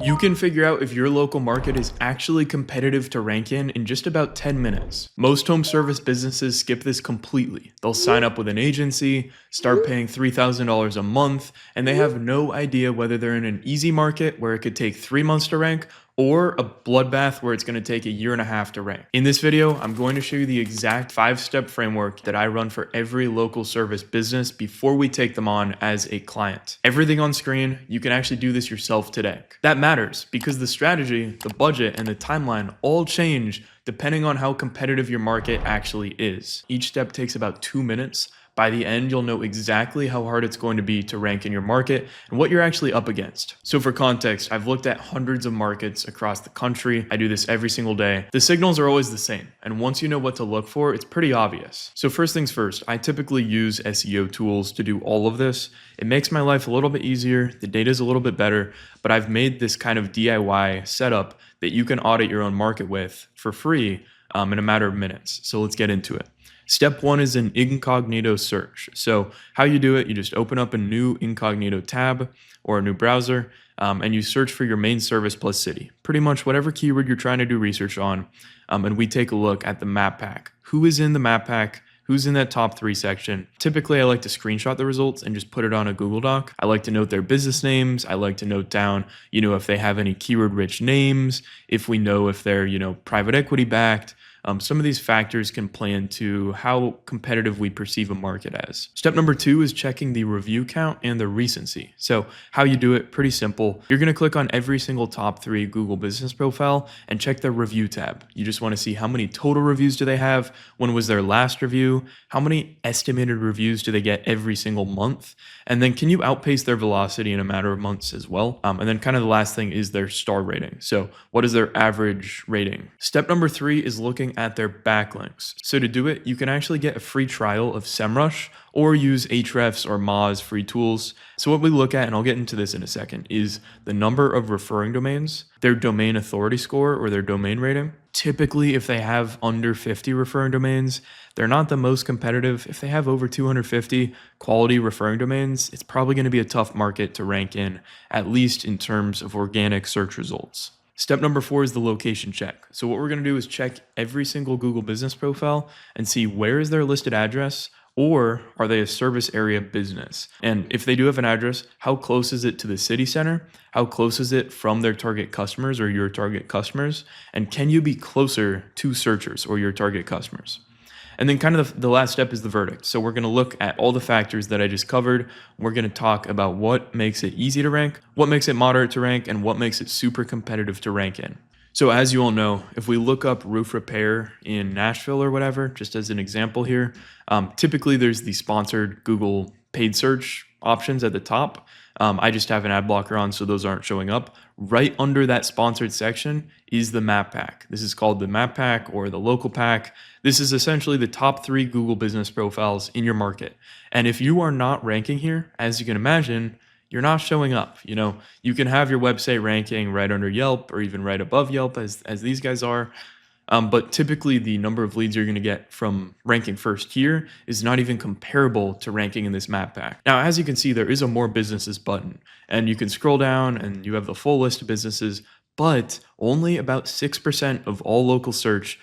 You can figure out if your local market is actually competitive to rank in just about 10 minutes. Most home service businesses skip this completely. They'll sign up with an agency, start paying $3,000 a month, and they have no idea whether they're in an easy market where it could take 3 months to rank or a bloodbath where it's going to take a year and a half to rank. In this video, I'm going to show you the exact 5-step framework that I run for every local service business before we take them on as a client. Everything on screen, you can actually do this yourself today. That matters because the strategy, the budget, and the timeline all change depending on how competitive your market actually is. Each step takes about 2 minutes. By the end, you'll know exactly how hard it's going to be to rank in your market and what you're actually up against. So for context, I've looked at hundreds of markets across the country. I do this every single day. The signals are always the same. And once you know what to look for, it's pretty obvious. So first things first, I typically use SEO tools to do all of this. It makes my life a little bit easier. The data is a little bit better, but I've made this kind of DIY setup that you can audit your own market with for free in a matter of minutes. So let's get into it. Step 1 is an incognito search. So how you do it, you just open up a new incognito tab or a new browser, and you search for your main service plus city. Pretty much whatever keyword you're trying to do research on, and we take a look at the map pack. Who is in the map pack? Who's in that top 3 section? Typically, I like to screenshot the results and just put it on a Google Doc. I like to note their business names. I like to note down, if they have any keyword-rich names, if we know if they're, private equity backed. Some of these factors can play into how competitive we perceive a market as. Step number 2 is checking the review count and the recency. So how you do it, pretty simple. You're going to click on every single top 3 Google business profile and check the review tab. You just want to see how many total reviews do they have, when was their last review, how many estimated reviews do they get every single month, and then can you outpace their velocity in a matter of months as well. And then kind of the last thing is their star rating. So what is their average rating? Step number 3 is looking at their backlinks. So to do it, you can actually get a free trial of SEMrush or use Ahrefs or Moz free tools. So what we look at, and I'll get into this in a second, is the number of referring domains, their domain authority score or their domain rating. Typically, if they have under 50 referring domains, they're not the most competitive. If they have over 250 quality referring domains, it's probably going to be a tough market to rank in, at least in terms of organic search results. Step number 4 is the location check. So what we're going to do is check every single Google business profile and see where is their listed address, or are they a service area business? And if they do have an address, how close is it to the city center? How close is it from their target customers or your target customers? And can you be closer to searchers or your target customers? And then kind of the last step is the verdict. So we're going to look at all the factors that I just covered. We're going to talk about what makes it easy to rank, what makes it moderate to rank, and what makes it super competitive to rank in. So as you all know, if we look up roof repair in Nashville or whatever, just as an example here, typically there's the sponsored Google paid search options at the top. I just have an ad blocker on, so those aren't showing up. Right under that sponsored section is the map pack. This is called the map pack or the local pack. This is essentially the top 3 Google business profiles in your market. And if you are not ranking here, as you can imagine, you're not showing up. You can have your website ranking right under Yelp or even right above Yelp as these guys are. But typically the number of leads you're going to get from ranking first here is not even comparable to ranking in this map pack. Now, as you can see, there is a more businesses button, and you can scroll down and you have the full list of businesses, but only about 6% of all local search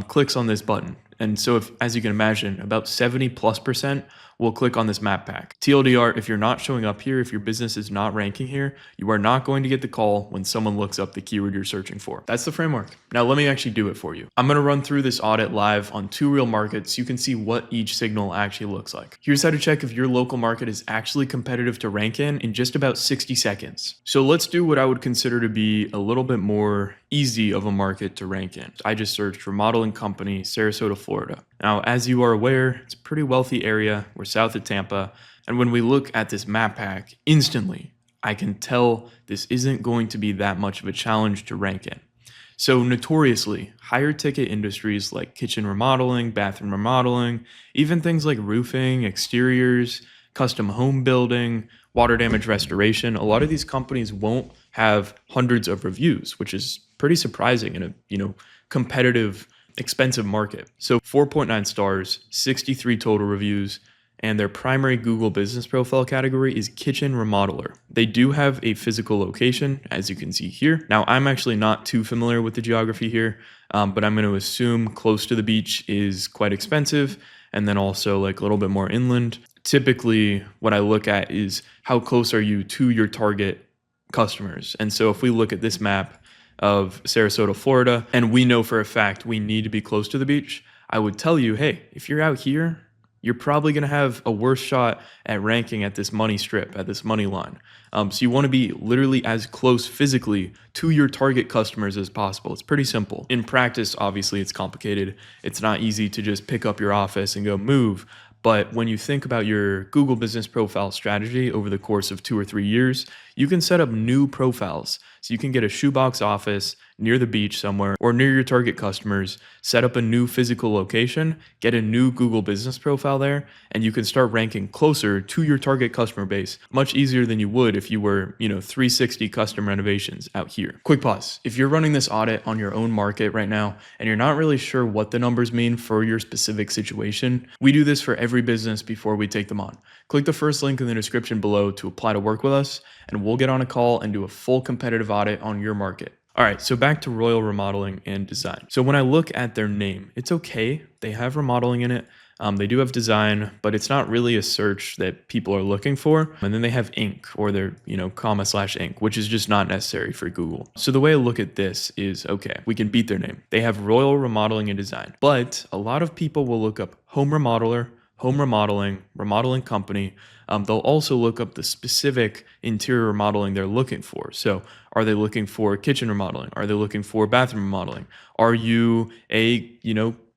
clicks on this button. And so as you can imagine, about 70+% will click on this map pack. TLDR, if you're not showing up here, if your business is not ranking here, you are not going to get the call when someone looks up the keyword you're searching for. That's the framework. Now let me actually do it for you. I'm going to run through this audit live on 2 real markets. You can see what each signal actually looks like. Here's how to check if your local market is actually competitive to rank in just about 60 seconds. So let's do what I would consider to be a little bit more easy of a market to rank in. I just searched Remodeling company, Sarasota, Florida. Now, as you are aware, it's a pretty wealthy area. We're south of Tampa. And when we look at this map pack, instantly, I can tell this isn't going to be that much of a challenge to rank in. So notoriously, higher ticket industries like kitchen remodeling, bathroom remodeling, even things like roofing, exteriors, custom home building, water damage restoration, a lot of these companies won't have hundreds of reviews, which is pretty surprising in a competitive, expensive market. So 4.9 stars, 63 total reviews, and their primary Google business profile category is kitchen remodeler. They do have a physical location, as you can see here. Now, I'm actually not too familiar with the geography here, but I'm going to assume close to the beach is quite expensive, and then also like a little bit more inland. Typically, what I look at is how close are you to your target customers. And so if we look at this map of Sarasota, Florida, and we know for a fact we need to be close to the beach, I would tell you, hey, if you're out here, you're probably going to have a worse shot at ranking at this money strip, at this money line. So you want to be literally as close physically to your target customers as possible. It's pretty simple. In practice, obviously, it's complicated. It's not easy to just pick up your office and go move. But when you think about your Google business profile strategy over the course of 2 or 3 years, you can set up new profiles. So you can get a shoebox office near the beach somewhere or near your target customers, set up a new physical location, get a new Google business profile there, and you can start ranking closer to your target customer base, much easier than you would if you were, 360 custom renovations out here. Quick pause. If you're running this audit on your own market right now and you're not really sure what the numbers mean for your specific situation, we do this for every business before we take them on. Click the first link in the description below to apply to work with us, and we'll get on a call and do a full competitive audit on your market. All right, so back to Royal Remodeling and Design. So when I look at their name, it's okay. They have remodeling in it. They do have design, but it's not really a search that people are looking for. And then they have Inc. or their, comma/Inc., which is just not necessary for Google. So the way I look at this is, okay, we can beat their name. They have Royal Remodeling and Design, but a lot of people will look up home remodeler, home remodeling, remodeling company. They'll also look up the specific interior remodeling they're looking for. So are they looking for kitchen remodeling? Are they looking for bathroom remodeling? Are you a,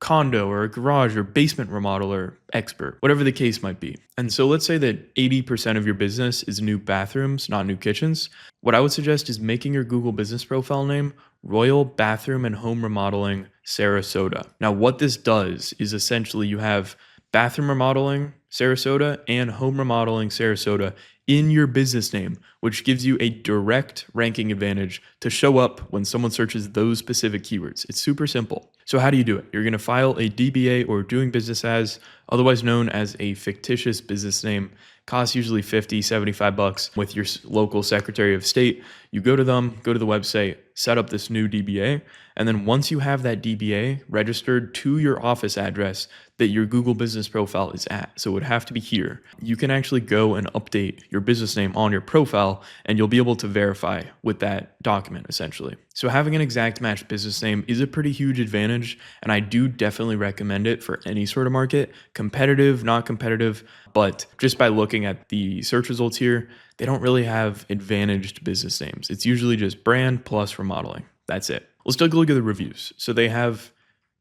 condo or a garage or basement remodeler expert, whatever the case might be? And so let's say that 80% of your business is new bathrooms, not new kitchens. What I would suggest is making your Google business profile name Royal Bathroom and Home Remodeling Sarasota. Now, what this does is essentially you have bathroom remodeling Sarasota and home remodeling Sarasota in your business name, which gives you a direct ranking advantage to show up when someone searches those specific keywords. It's super simple. So how do you do it? You're going to file a DBA or doing business as, otherwise known as a fictitious business name. Costs usually $50, $75 with your local Secretary of State. You go to them, go to the website, set up this new DBA. And then once you have that DBA registered to your office address that your Google business profile is at, so it would have to be here, you can actually go and update your business name on your profile, and you'll be able to verify with that document essentially. So having an exact match business name is a pretty huge advantage, and I do definitely recommend it for any sort of market, competitive, not competitive. But just by looking at the search results here, they don't really have advantaged business names. It's usually just brand plus remodeling. That's it. Let's take a look at the reviews. So they have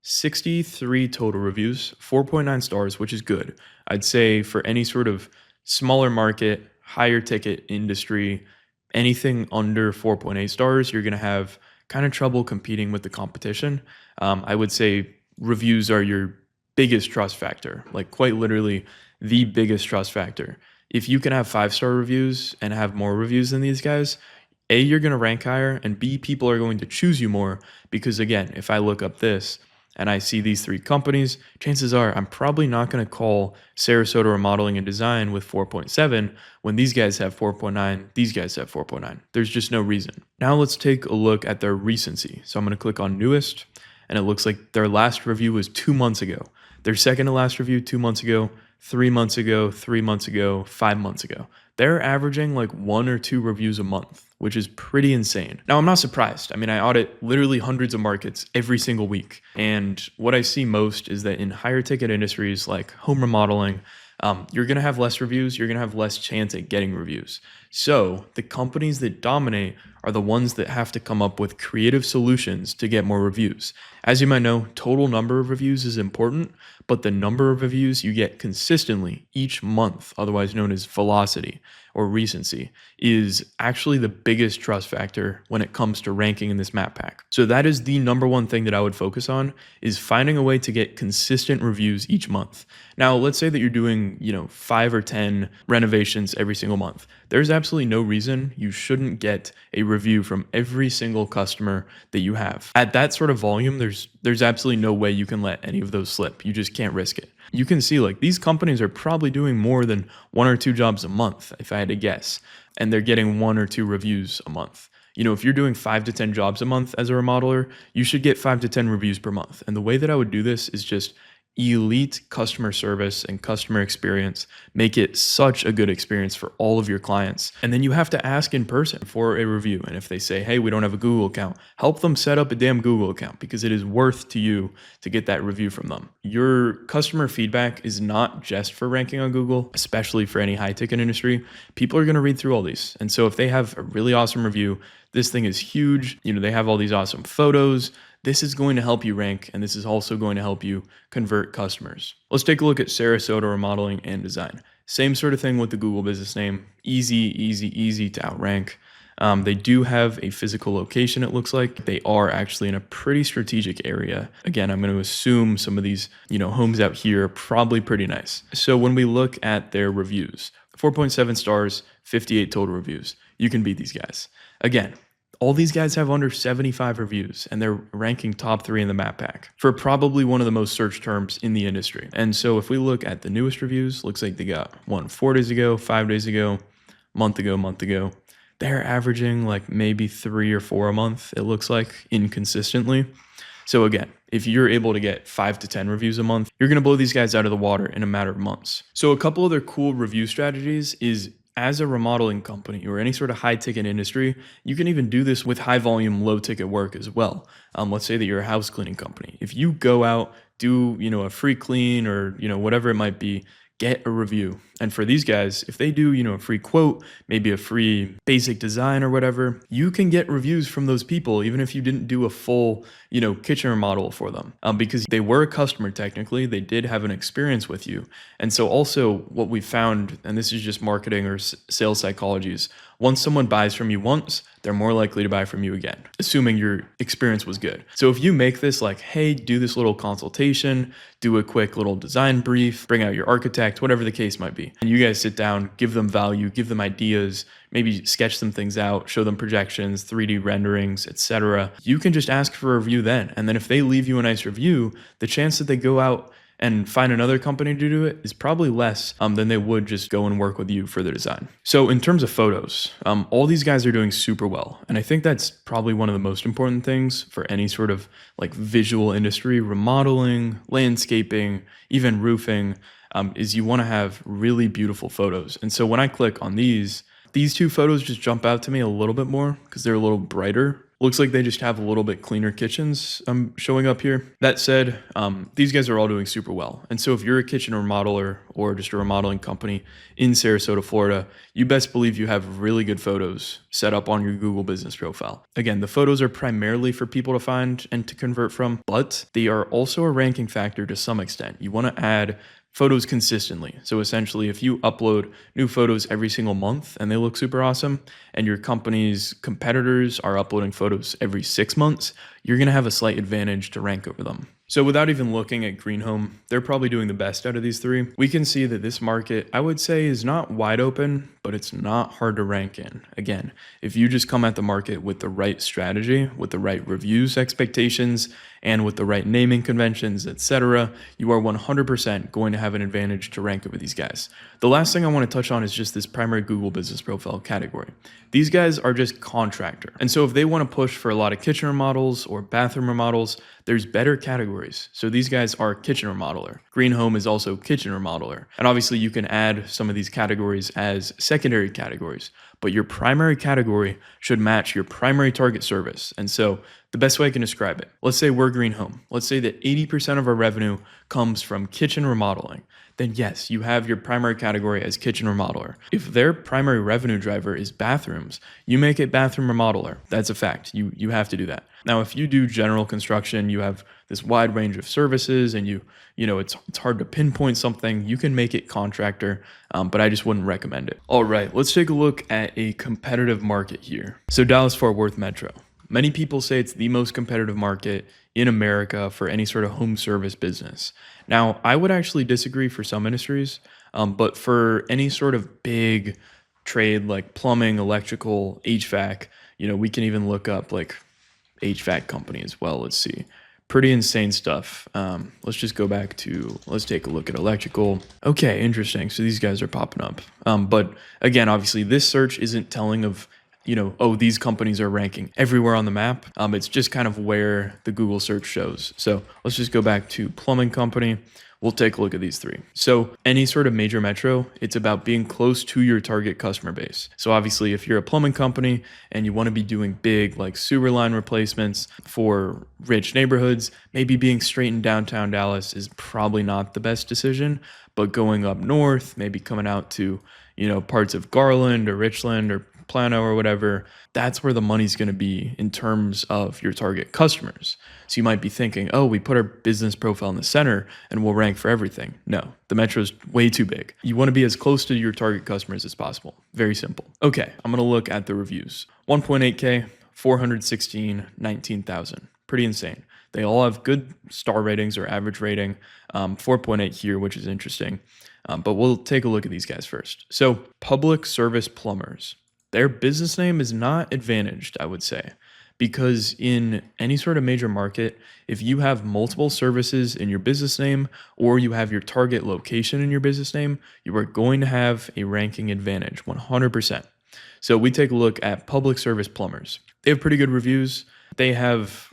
63 total reviews, 4.9 stars, which is good. I'd say for any sort of smaller market, higher ticket industry, anything under 4.8 stars, you're going to have kind of trouble competing with the competition. I would say reviews are your biggest trust factor, like quite literally the biggest trust factor. If you can have 5-star reviews and have more reviews than these guys, A, you're going to rank higher, and B, people are going to choose you more because, again, if I look up this and I see these 3 companies, chances are I'm probably not going to call Sarasota Remodeling and Design with 4.7 when these guys have 4.9, these guys have 4.9. There's just no reason. Now let's take a look at their recency. So I'm going to click on newest, and it looks like their last review was 2 months ago. Their second to last review 2 months ago, 3 months ago, 3 months ago, 5 months ago. They're averaging like 1 or 2 reviews a month, which is pretty insane. Now, I'm not surprised. I mean, I audit literally hundreds of markets every single week. And what I see most is that in higher ticket industries like home remodeling, you're going to have less reviews. You're going to have less chance at getting reviews. So the companies that dominate are the ones that have to come up with creative solutions to get more reviews. As you might know, total number of reviews is important, but the number of reviews you get consistently each month, otherwise known as velocity or recency, is actually the biggest trust factor when it comes to ranking in this map pack. So that is the number one thing that I would focus on, is finding a way to get consistent reviews each month. Now, let's say that you're doing, 5 or 10 renovations every single month. there's absolutely no reason you shouldn't get a review from every single customer that you have. At that sort of volume, there's absolutely no way you can let any of those slip. You just can't risk it. You can see like these companies are probably doing more than 1 or 2 jobs a month, if I had to guess, and they're getting 1 or 2 reviews a month. If you're doing 5 to 10 jobs a month as a remodeler, you should get 5 to 10 reviews per month. And the way that I would do this is just elite customer service and customer experience. Make it such a good experience for all of your clients. And then you have to ask in person for a review. And if they say, hey, we don't have a Google account, help them set up a damn Google account, because it is worth to you to get that review from them. Your customer feedback is not just for ranking on Google, especially for any high ticket industry. People are going to read through all these. And so if they have a really awesome review, this thing is huge. They have all these awesome photos. This is going to help you rank, and this is also going to help you convert customers. Let's take a look at Sarasota Remodeling and Design. Same sort of thing with the Google business name. Easy to outrank. They do have a physical location, it looks like. They are actually in a pretty strategic area. Again, I'm going to assume some of these, homes out here are probably pretty nice. So when we look at their reviews, 4.7 stars, 58 total reviews. You can beat these guys. Again, all these guys have under 75 reviews, and they're ranking top 3 in the map pack for probably one of the most searched terms in the industry. And so if we look at the newest reviews, looks like they got one 4 days ago, 5 days ago, month ago. They're averaging like maybe 3 or 4 a month, it looks like, inconsistently. So again, if you're able to get 5 to 10 reviews a month, you're going to blow these guys out of the water in a matter of months. So a couple other cool review strategies is, as a remodeling company or any sort of high ticket industry, you can even do this with high volume, low ticket work as well. Let's say that you're a house cleaning company. If you go out, do, a free clean or, whatever it might be, get a review. And for these guys, if they do, a free quote, maybe a free basic design or whatever, you can get reviews from those people, even if you didn't do a full, kitchen remodel for them, because they were a customer. Technically, they did have an experience with you. And so also what we found, and this is just marketing or sales psychology, is once someone buys from you once, they're more likely to buy from you again, assuming your experience was good. So if you make this like, hey, do this little consultation, do a quick little design brief, bring out your architect, whatever the case might be, and you guys sit down, give them value, give them ideas, maybe sketch some things out, show them projections, 3D renderings, etc. You can just ask for a review then. And then if they leave you a nice review, the chance that they go out and find another company to do it is probably less than they would just go and work with you for the design. So in terms of photos, all these guys are doing super well. And I think that's probably one of the most important things for any sort of like visual industry, remodeling, landscaping, even roofing, is you want to have really beautiful photos. And so when I click on these 2 photos just jump out to me a little bit more because they're a little brighter. Looks like they just have a little bit cleaner kitchens showing up here. That said, these guys are all doing super well. And so if you're a kitchen remodeler or just a remodeling company in Sarasota, Florida, you best believe you have really good photos set up on your Google business profile. Again, the photos are primarily for people to find and to convert from, but they are also a ranking factor to some extent. You want to add photos consistently. So essentially, if you upload new photos every single month and they look super awesome, and your company's competitors are uploading photos every 6 months, you're going to have a slight advantage to rank over them. So without even looking at Green Home, they're probably doing the best out of these 3. We can see that this market, I would say, is not wide open, but it's not hard to rank in. Again, if you just come at the market with the right strategy, with the right reviews expectations, and with the right naming conventions, etc., you are 100% going to have an advantage to rank over these guys. The last thing I want to touch on is just this primary Google business profile category. These guys are just contractor. And so if they want to push for a lot of kitchen remodels or bathroom remodels, there's better categories. So these guys are kitchen remodeler. Green Home is also kitchen remodeler. And obviously you can add some of these categories as secondary categories, but your primary category should match your primary target service. And so the best way I can describe it, let's say we're Green Home. Let's say that 80% of our revenue comes from kitchen remodeling. Then yes, you have your primary category as kitchen remodeler. If their primary revenue driver is bathrooms, you make it bathroom remodeler. That's a fact. You have to do that. Now, if you do general construction, you have this wide range of services, and you know it's hard to pinpoint something. You can make it contractor, but I just wouldn't recommend it. All right, let's take a look at a competitive market here. So Dallas-Fort Worth Metro. Many people say it's the most competitive market in America for any sort of home service business. Now, I would actually disagree for some industries, but for any sort of big trade like plumbing, electrical, HVAC. We can even look up like HVAC company as well. Let's see. Pretty insane stuff. Let's just go back to, let's take a look at electrical. Okay, interesting. So these guys are popping up. But again, obviously this search isn't telling of, oh, these companies are ranking everywhere on the map. It's just kind of where the Google search shows. So let's just go back to plumbing company. We'll take a look at these three. So any sort of major metro, it's about being close to your target customer base. So obviously if you're a plumbing company and you want to be doing big like sewer line replacements for rich neighborhoods, maybe being straight in downtown Dallas is probably not the best decision, but going up north, maybe coming out to, parts of Garland or Richland or Plano or whatever, that's where the money's going to be in terms of your target customers. So you might be thinking, oh, we put our business profile in the center and we'll rank for everything. No, the metro's way too big. You want to be as close to your target customers as possible. Very simple. Okay, I'm going to look at the reviews. 1.8K, 416, 19,000. Pretty insane. They all have good star ratings or average rating. 4.8 here, which is interesting. But we'll take a look at these guys first. So public service plumbers. Their business name is not advantaged, I would say, because in any sort of major market, if you have multiple services in your business name or you have your target location in your business name, you are going to have a ranking advantage, 100%. So we take a look at public service plumbers. They have pretty good reviews. They have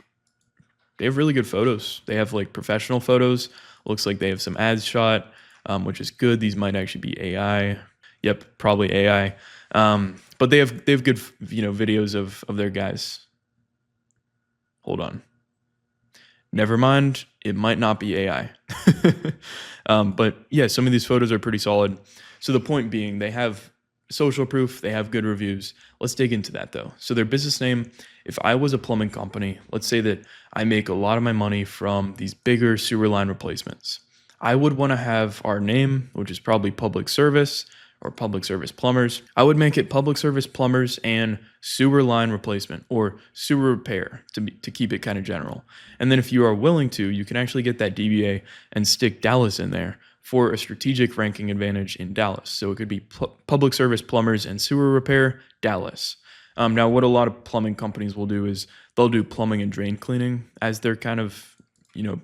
really good photos. They have like professional photos. Looks like they have some ads shot, which is good. These might actually be AI. Yep, probably AI. But they have good, videos of their guys. Hold on. Never mind. It might not be AI. But yeah, some of these photos are pretty solid. So the point being, they have social proof, they have good reviews. Let's dig into that though. So their business name, if I was a plumbing company, let's say that I make a lot of my money from these bigger sewer line replacements. I would want to have our name, which is probably public service or public service plumbers. I would make it public service plumbers and sewer line replacement or sewer repair to keep it kind of general. And then if you are willing to, you can actually get that DBA and stick Dallas in there for a strategic ranking advantage in Dallas. So it could be public service plumbers and sewer repair, Dallas. Now, what a lot of plumbing companies will do is they'll do plumbing and drain cleaning as their kind of,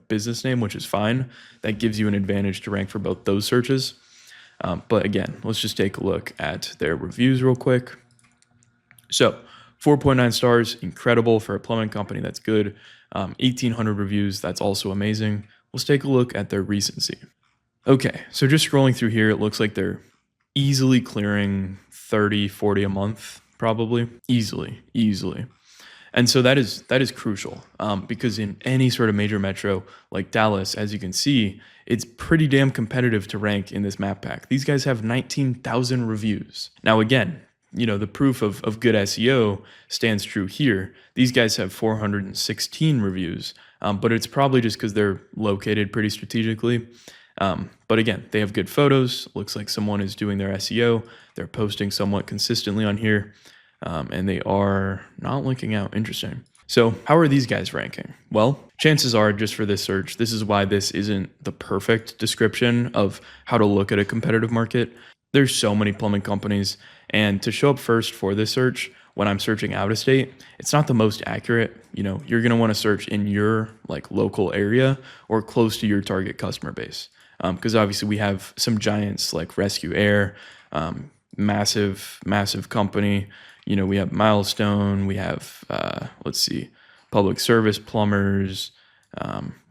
business name, which is fine. That gives you an advantage to rank for both those searches. But again, let's just take a look at their reviews real quick. So 4.9 stars, incredible for a plumbing company. That's good. 1,800 reviews. That's also amazing. Let's take a look at their recency. Okay, so just scrolling through here, it looks like they're easily clearing 30, 40 a month, probably. Easily. And so that is crucial because in any sort of major metro like Dallas, as you can see, it's pretty damn competitive to rank in this map pack. These guys have 19,000 reviews. Now, again, the proof of good SEO stands true here. These guys have 416 reviews, but it's probably just because they're located pretty strategically. But again, they have good photos. Looks like someone is doing their SEO. They're posting somewhat consistently on here. And they are not linking out. Interesting. So how are these guys ranking? Well, chances are just for this search, this is why this isn't the perfect description of how to look at a competitive market. There's so many plumbing companies, and to show up first for this search, when I'm searching out of state, it's not the most accurate. You're going to want to search in your like local area or close to your target customer base. Because obviously we have some giants like Rescue Air, massive company. We have Milestone, we have, Public Service Plumbers,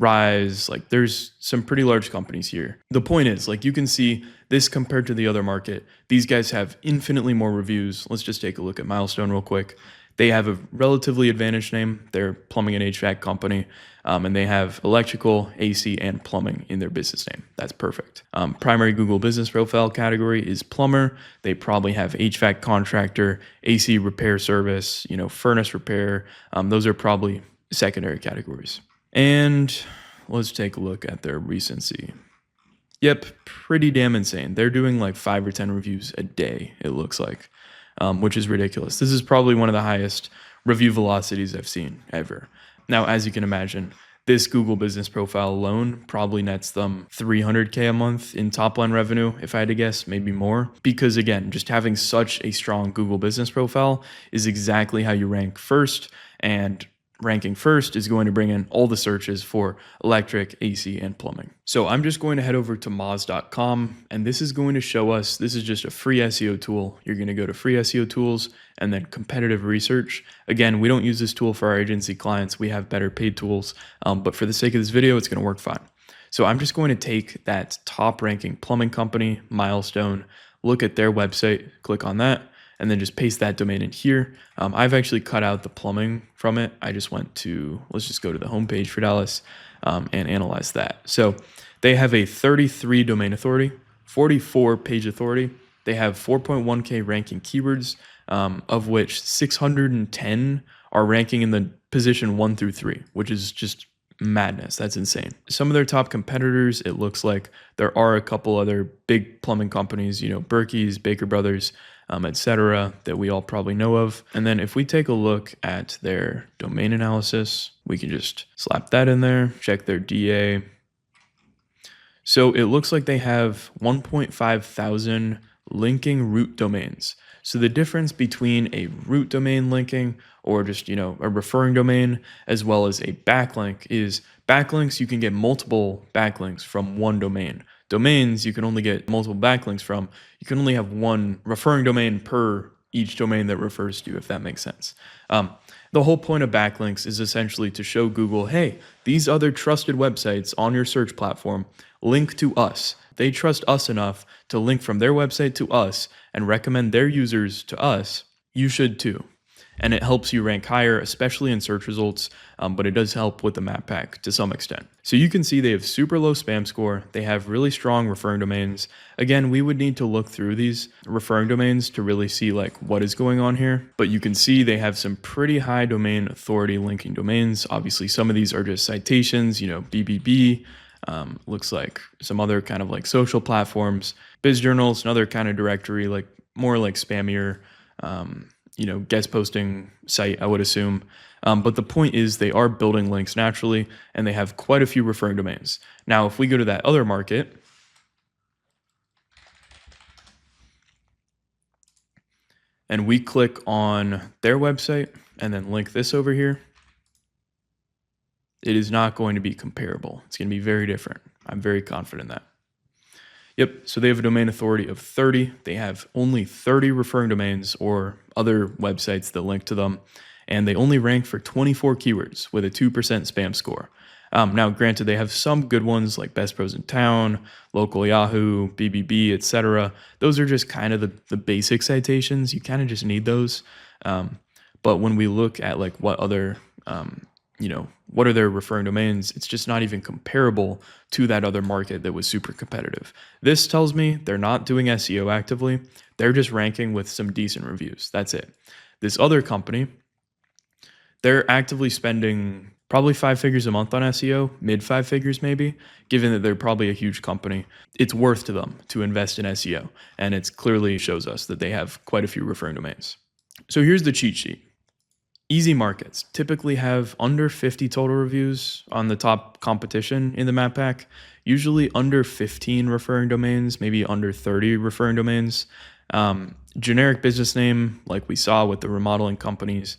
Rise. Like there's some pretty large companies here. The point is, like you can see this compared to the other market, these guys have infinitely more reviews. Let's just take a look at Milestone real quick. They have a relatively advantaged name. They're plumbing and HVAC company, and they have electrical, AC, and plumbing in their business name. That's perfect. Primary Google business profile category is plumber. They probably have HVAC contractor, AC repair service, furnace repair. Those are probably secondary categories. And let's take a look at their recency. Yep, pretty damn insane. They're doing like 5 or 10 reviews a day, it looks like. Which is ridiculous. This is probably one of the highest review velocities I've seen ever. Now, as you can imagine, This Google business profile alone probably nets them 300K a month in top line revenue, if I had to guess, maybe more. Because again, just having such a strong Google business profile is exactly how you rank first, and ranking first is going to bring in all the searches for electric, AC, and plumbing. So I'm just going to head over to moz.com, and this is going to show us, this is just a free SEO tool. You're going to go to free SEO tools and then competitive research. Again, we don't use this tool for our agency clients. We have better paid tools, but for the sake of this video, it's going to work fine. So I'm just going to take that top ranking plumbing company, Milestone, look at their website, click on that, and then just paste that domain in here. I've actually cut out the plumbing from it. I just went to, let's just go to the homepage for Dallas and analyze that. So they have a 33 domain authority, 44 page authority. They have 4.1K ranking keywords, of which 610 are ranking in the position 1 through 3, which is just madness. That's insane. Some of their top competitors, it looks like there are a couple other big plumbing companies, Berkey's, Baker Brothers, etc., that we all probably know of. And then if we take a look at their domain analysis, we can just slap that in there, check their DA. So it looks like they have 1.5 thousand linking root domains. So the difference between a root domain linking or just, a referring domain as well as a backlink is backlinks, you can get multiple backlinks from one domain. Domains, you can only get multiple backlinks from. You can only have one referring domain per each domain that refers to you, if that makes sense. The whole point of backlinks is essentially to show Google, hey, these other trusted websites on your search platform link to us. They trust us enough to link from their website to us and recommend their users to us. You should too. And it helps you rank higher, especially in search results, but it does help with the map pack to some extent. So you can see they have super low spam score. They have really strong referring domains. Again, we would need to look through these referring domains to really see what is going on here. But you can see they have some pretty high domain authority linking domains. Obviously, some of these are just citations, BBB, looks like some other kind of social platforms, BizJournals, another kind of directory, more spammier, guest posting site, I would assume. But the point is they are building links naturally, and they have quite a few referring domains. Now, if we go to that other market, and we click on their website and then link this over here, it is not going to be comparable. It's going to be very different. I'm very confident in that. Yep, so they have a domain authority of 30. They have only 30 referring domains or other websites that link to them, and they only rank for 24 keywords with a 2% spam score. Now, granted, they have some good ones like Best Pros in Town, Local Yahoo, BBB, etc. Those are just kind of the basic citations. You kind of just need those. But when we look at what other what are their referring domains, it's just not even comparable to that other market that was super competitive. This tells me they're not doing SEO actively. They're just ranking with some decent reviews. That's it. This other company, they're actively spending probably 5 figures a month on SEO, mid 5 figures maybe, given that they're probably a huge company. It's worth to them to invest in SEO, and it clearly shows us that they have quite a few referring domains. So here's the cheat sheet. Easy markets typically have under 50 total reviews on the top competition in the map pack, usually under 15 referring domains, maybe under 30 referring domains. Generic business name, like we saw with the remodeling companies.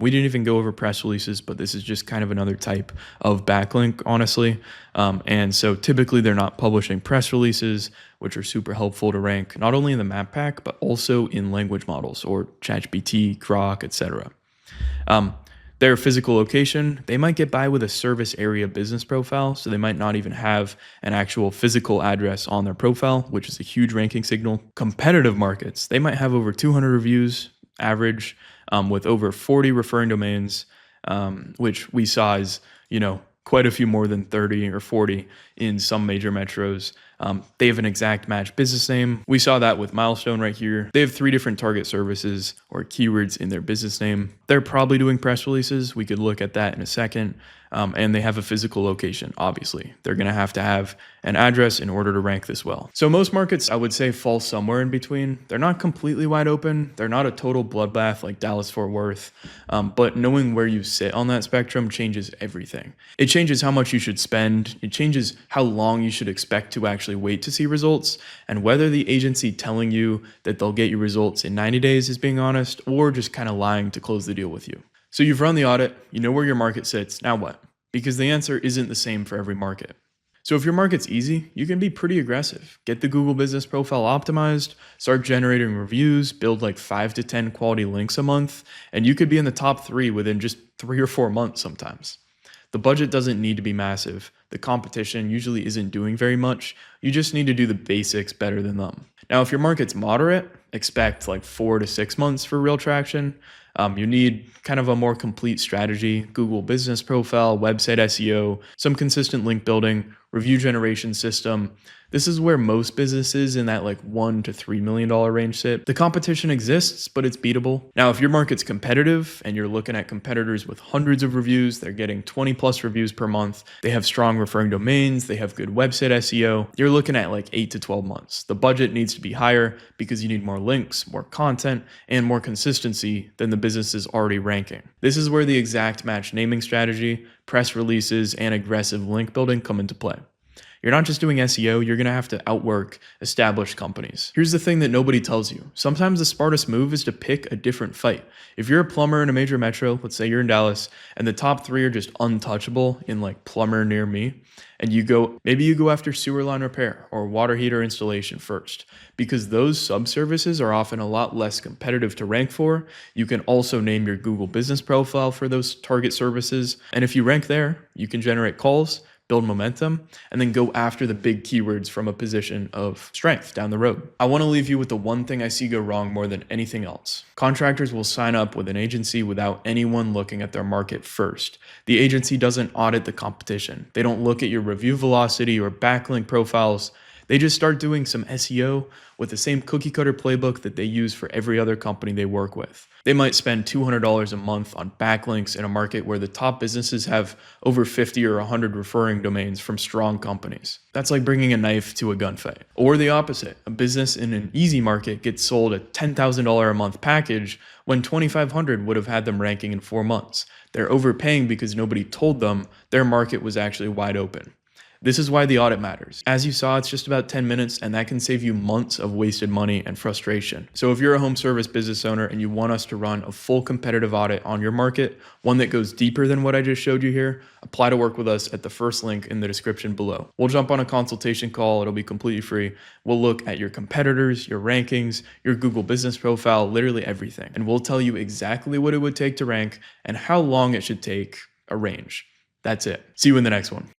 We didn't even go over press releases, but this is just kind of another type of backlink, honestly. And so typically they're not publishing press releases, which are super helpful to rank, not only in the map pack, but also in language models or ChatGPT, Grok, etc. Their physical location, they might get by with a service area business profile, so they might not even have an actual physical address on their profile, which is a huge ranking signal. Competitive markets, they might have over 200 reviews average, with over 40 referring domains, which we saw is, quite a few more than 30 or 40 in some major metros. They have an exact match business name. We saw that with Milestone right here. They have 3 different target services or keywords in their business name. They're probably doing press releases. We could look at that in a second. And they have a physical location, obviously. They're going to have an address in order to rank this well. So most markets, I would say, fall somewhere in between. They're not completely wide open. They're not a total bloodbath like Dallas-Fort Worth. But knowing where you sit on that spectrum changes everything. It changes how much you should spend. It changes how long you should expect to actually wait to see results, and whether the agency telling you that they'll get you results in 90 days is being honest or just kind of lying to close the deal with you. So you've run the audit, you know where your market sits, now what? Because the answer isn't the same for every market. So if your market's easy, you can be pretty aggressive. Get the Google Business Profile optimized, start generating reviews, build like 5 to 10 quality links a month, and you could be in the top 3 within just 3 or 4 months sometimes. The budget doesn't need to be massive. The competition usually isn't doing very much. You just need to do the basics better than them. Now, if your market's moderate, expect like 4 to 6 months for real traction. You need kind of a more complete strategy: Google Business Profile, website SEO, some consistent link building, review generation system. This is where most businesses in that like $1 to $3 million range sit. The competition exists, but it's beatable. Now, if your market's competitive and you're looking at competitors with hundreds of reviews, they're getting 20 plus reviews per month, they have strong referring domains, they have good website SEO, you're looking at like 8 to 12 months. The budget needs to be higher because you need more links, more content, and more consistency than the business is already ranking. This is where the exact match naming strategy, press releases, and aggressive link building come into play. You're not just doing SEO, you're going to have to outwork established companies. Here's the thing that nobody tells you. Sometimes the smartest move is to pick a different fight. If you're a plumber in a major metro, let's say you're in Dallas, and the top 3 are just untouchable in like plumber near me, and maybe you go after sewer line repair or water heater installation first, because those sub-services are often a lot less competitive to rank for. You can also name your Google Business Profile for those target services. And if you rank there, you can generate calls, build momentum, and then go after the big keywords from a position of strength down the road. I want to leave you with the one thing I see go wrong more than anything else. Contractors will sign up with an agency without anyone looking at their market first. The agency doesn't audit the competition. They don't look at your review velocity or backlink profiles. They just start doing some SEO with the same cookie cutter playbook that they use for every other company they work with. They might spend $200 a month on backlinks in a market where the top businesses have over 50 or 100 referring domains from strong companies. That's like bringing a knife to a gunfight. Or the opposite, a business in an easy market gets sold a $10,000 a month package when $2,500 would have had them ranking in 4 months. They're overpaying because nobody told them their market was actually wide open. This is why the audit matters. As you saw, it's just about 10 minutes, and that can save you months of wasted money and frustration. So if you're a home service business owner and you want us to run a full competitive audit on your market, one that goes deeper than what I just showed you here, apply to work with us at the first link in the description below. We'll jump on a consultation call. It'll be completely free. We'll look at your competitors, your rankings, your Google Business Profile, literally everything. And we'll tell you exactly what it would take to rank and how long it should take, a range. That's it. See you in the next one.